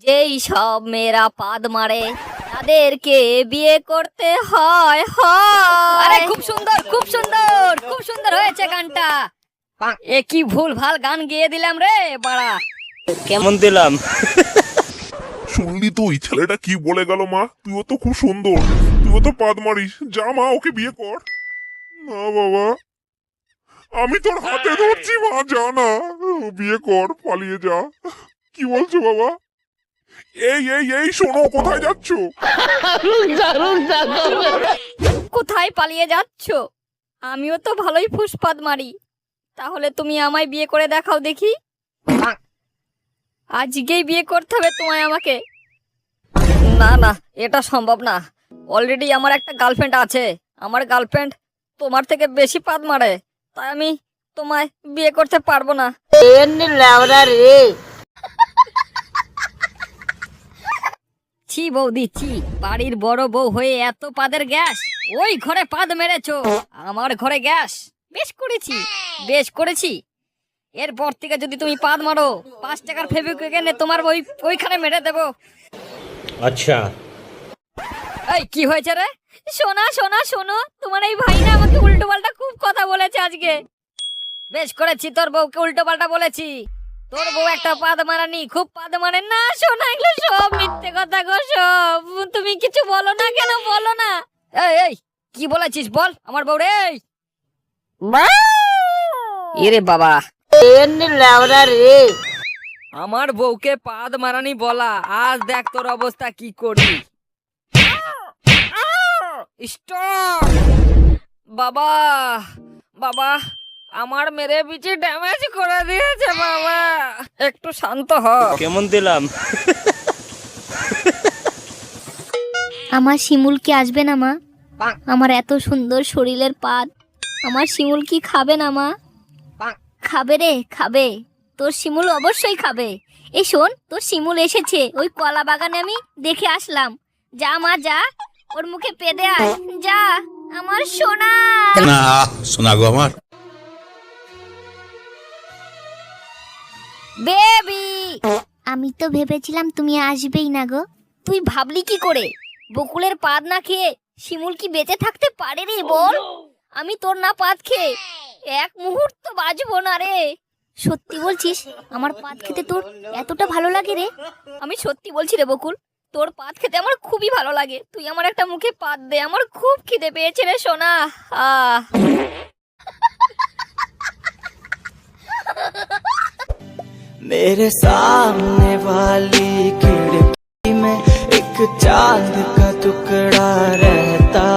যেই সব মেয়েরা পাদ মারে তাদেরকে বিয়ে করতে হয় হয়। আরে খুব সুন্দর খুব সুন্দর খুব সুন্দর হয়েছে গানটা। এ কি ভুল ভাল গান গেয়ে দিলাম রে বাড়া। কেমন দিলাম? শুনলি তুই ছেলেটা কি বলে গেল? মা, তুইও তো খুব সুন্দর, তুইও তো পাদ মারিস, যা মা ওকে বিয়ে কর। না বাবা, আমি তোর হাতে ধরছি মা, যা না, বিয়ে কর, পালিয়ে যা। কি বলছো বাবা? এই এই এই শোনো, কোথায় যাচ্ছ? কোথায় পালিয়ে যাচ্ছ? আমিও তো ভালোই ফুসপাদ মারি, তাহলে তুমি আমায় বিয়ে করে দেখাও দেখি। আজকেই বিয়ে করতে হবে তোমায় আমাকে। না না, এটা সম্ভব না। অলরেডি আমার একটা গার্লফ্রেন্ড আছে, আমার গার্লফ্রেন্ড তোমার থেকে বেশি পাদ মারে, তাই আমি তোমায় বিয়ে করতে পারবো না। ছি বৌদি ছি, বাড়ির বড় বউ হয়ে এত পাদের গ্যাস। ওই ঘরে পাদ মেরেছো, আমার ঘরে গ্যাস। বেশ করেছি বেশ করেছি। এরপর থেকে যদি তুমি পাদ মারো, 5 টাকার ফেভিকুইক এনে তোমার ওইখানে মেরে দেবো। আচ্ছা, এই কি হয়েছে রে? শোনা শোনা শোনো, তোমার এই ভাই না আমাকে উল্টো পাল্টা খুব কথা বলেছে আজকে। বেশ করেছি, তোর বউকে উল্টো পাল্টা বলেছি। তোর বউ একটা পাদ মারানি, খুব পাদ মারে না। শোনা, এগুলো সব মিথ্যে কথা গো সব। তুমি কিছু বলো না কেন, বলো না। এই এই কি বলেছিস বল আমার বউ রে। এরে বাবা, আমার বউকে পাদ মারানি বলা, আজ দেখ তোর অবস্থা কি করি। স্টপ বাবা, বাবা আমার মেরে পিছে ড্যামেজ করে দিয়েছে বাবা, একটু শান্ত হ। কেমন দিলাম? আমার শিমুল কি আসবে না মা? আমার এত সুন্দর শরীরের পাদ, আমার শিমুল কি খাবে না মা? খাবে রে, খাবে। তোর শিমুল অবশ্যই খাবে। এই শোন, তোর শিমুল এসেছে, ওই কলা বাগানে আমি দেখে আসলাম। যা মা যা, ওর মুখে পেদে আয়, যা আমার সোনা। না শোনা গো আমার। বেবি, আমি তো ভেবেছিলাম তুমি আসবেই না গো। তুই ভাবলি কি করে? বকুলের পাদ না খেয়ে শিমুল কি বেঁচে থাকতে পারে রে বল? আমি তোর না পাদ খেয়ে এক মুহূর্ত বাঁচবো না রে। সত্যি বলছিস? আমার পাদ খেতে তোর এতটা ভালো লাগে রে? আমি সত্যি বলছি রে বকুল, তোর পাদ খেতে আমার খুবই ভালো লাগে। তুই আমার একটা মুখে পাদ দে, আমার খুব খিদে পেয়েছে রে সোনা। मेरे सामने वाली खिड़की में एक चांद का टुकड़ा रहता